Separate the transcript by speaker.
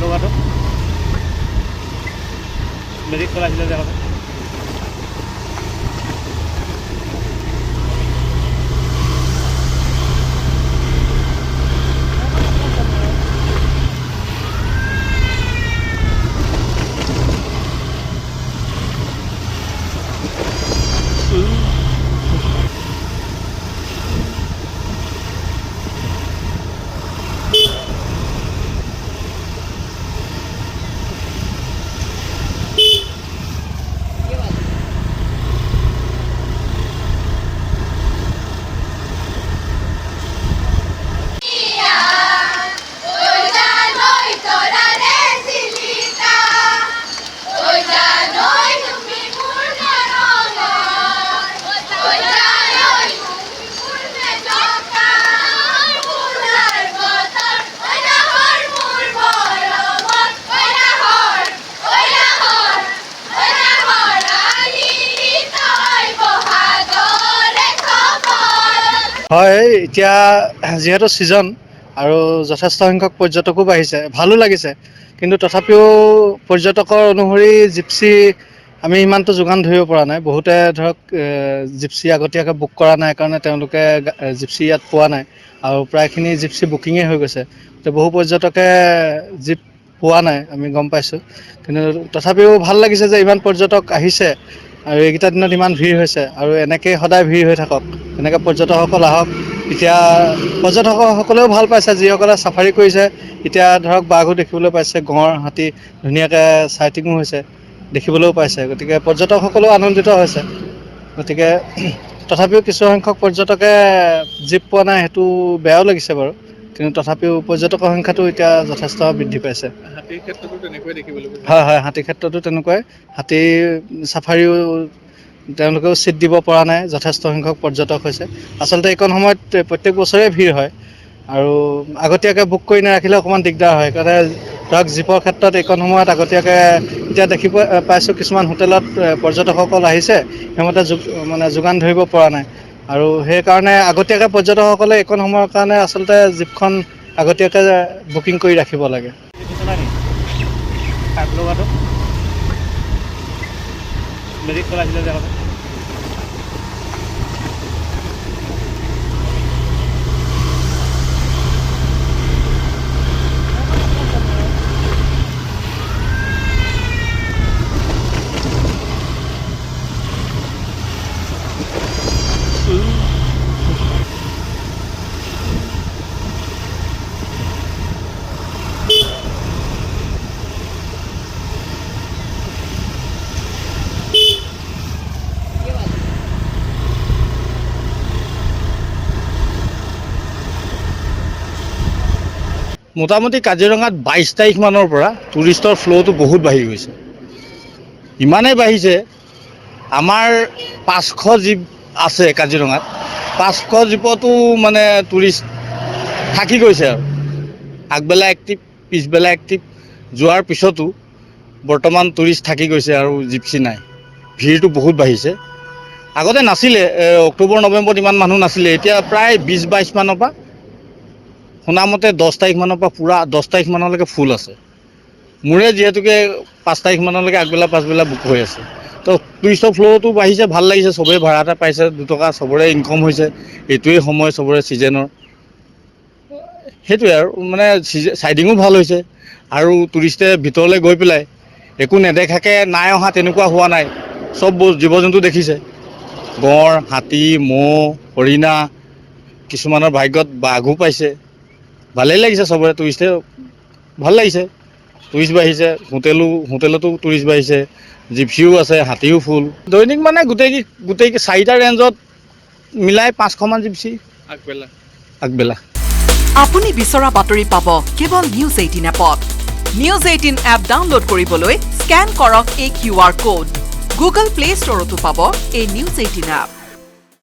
Speaker 1: লগতো মেজিক চলাইছিলে যে আগতে হয় এতিয়া যেহেতু সিজন আৰু যথেষ্ট সংখ্যক পৰ্যটকো বাঢ়িছে ভালো লাগিছে কিন্তু তথাপিও পৰ্যটকৰ অনুসৰি জিপচি আমি ইমানটো যোগান ধৰিব পৰা নাই বহুতে ধৰক জিপচি আগতীয়াকৈ বুক কৰা নাই কাৰণে তেওঁলোকে জিপচি ইয়াত পোৱা নাই আৰু প্ৰায়খিনি জিপচি বুকিঙে হৈ গৈছে তো বহু পৰ্যটকে জিপ পোৱা নাই আমি গম পাইছোঁ কিন্তু তথাপিও ভাল লাগিছে যে ইমান পৰ্যটক আহিছে আৰু এইকেইটা দিনত ইমান ভিৰ হৈছে আৰু এনেকৈ সদায় ভিৰ হৈ থাকক এনেকৈ পৰ্যটকসকল আহক এতিয়া পৰ্যটকসকলেও ভাল পাইছে যিসকলে চাফাৰী কৰিছে এতিয়া ধৰক বাঘো দেখিবলৈ পাইছে গঁড় হাতী ধুনীয়াকৈ চাইটিঙো হৈছে দেখিবলৈও পাইছে গতিকে পৰ্যটকসকলেও আনন্দিত হৈছে গতিকে তথাপিও কিছুসংখ্যক পৰ্যটকে জীপ পোৱা নাই সেইটো বেয়াও লাগিছে বাৰু কিন্তু তথাপিও পৰ্যটকৰ সংখ্যাটো এতিয়া যথেষ্ট বৃদ্ধি পাইছে
Speaker 2: হাতীৰ ক্ষেত্ৰতো তেনেকৈ দেখিবলৈ পাইছে
Speaker 1: হয় হয় হাতীৰ ক্ষেত্ৰতো তেনেকুৱাই হাতী চাফাৰীও তেওঁলোকেও ছিট দিব পৰা নাই যথেষ্ট সংখ্যক পৰ্যটক হৈছে আচলতে এইকণ সময়ত প্ৰত্যেক বছৰে ভিৰ হয় আৰু আগতীয়াকৈ বুক কৰি নাৰাখিলে অকণমান দিগদাৰ হয় সেইকাৰণে ধৰক জীপৰ ক্ষেত্ৰত এইকণ সময়ত আগতীয়াকৈ এতিয়া দেখিব পাইছোঁ কিছুমান হোটেলত পৰ্যটকসকল আহিছে সেইমতে মানে যোগান ধৰিব পৰা নাই আৰু সেইকাৰণে আগতীয়াকৈ পৰ্যটকসকলে এইকণ সময়ৰ কাৰণে আচলতে জীপখন আগতীয়াকৈ বুকিং কৰি ৰাখিব লাগে লগতো মেজিক চলাইছিলে যে আগতে
Speaker 3: মোটামুটি কাজিৰঙাত 22 তাৰিখমানৰ পৰা টুৰিষ্টৰ ফ্ল'টো বহুত বাঢ়ি গৈছে ইমানেই বাঢ়িছে আমাৰ 500 জীপ আছে কাজিৰঙাত 500 জীপতো মানে টুৰিষ্ট থাকি গৈছে আৰু আগবেলা এক্টিভ পিছবেলা এক্টিভ যোৱাৰ পিছতো বৰ্তমান টুৰিষ্ট থাকি গৈছে আৰু জিপচি নাই ভিৰটো বহুত বাঢ়িছে আগতে নাছিলে অক্টোবৰ নৱেম্বৰত ইমান মানুহ নাছিলে এতিয়া প্ৰায় 20-22 মানৰ পৰা শুনামতে 10 তাৰিখমানৰ পৰা পূৰা 10 তাৰিখমানলৈকে ফুল আছে মোৰে যিহেতুকে 5 তাৰিখমানলৈকে আগবেলা পাছবেলা বুক হৈ আছে তো টুৰিষ্টৰ ফ্ল'টো বাঢ়িছে ভাল লাগিছে চবেই ভাড়া এটা পাইছে 2 টকা চবৰে ইনকম হৈছে এইটোৱেই সময় চবৰে ছিজনৰ সেইটোৱে আৰু মানে চাইডিঙো ভাল হৈছে আৰু টুৰিষ্টে ভিতৰলৈ গৈ পেলাই একো নেদেখাকৈ নাই অহা তেনেকুৱা হোৱা নাই চব জীৱ জন্তু দেখিছে গঁড় হাতী ম'হ হৰিণা কিছুমানৰ ভাগ্যত বাঘো পাইছে ভালেই লাগিছে চবৰে টুৰিষ্টে ভাল লাগিছে টুৰিষ্ট বাঢ়িছে হোটেলতো টুৰিষ্ট বাঢ়িছে জিপচিও আছে হাতীও ফুল দৈনিক মানে গোটেই 4টা ৰেঞ্জত মিলাই 500মান জিপচি আগবেলা
Speaker 4: আপুনি বিচৰা বাতৰি পাব কেৱল নিউজ 18 এপত নিউজ 18 এপ ডাউনলোড কৰিবলৈ স্ক্যান কৰক এই QR কোড গুগল প্লে ষ্টৰতো পাব এই নিউজ 18 এপ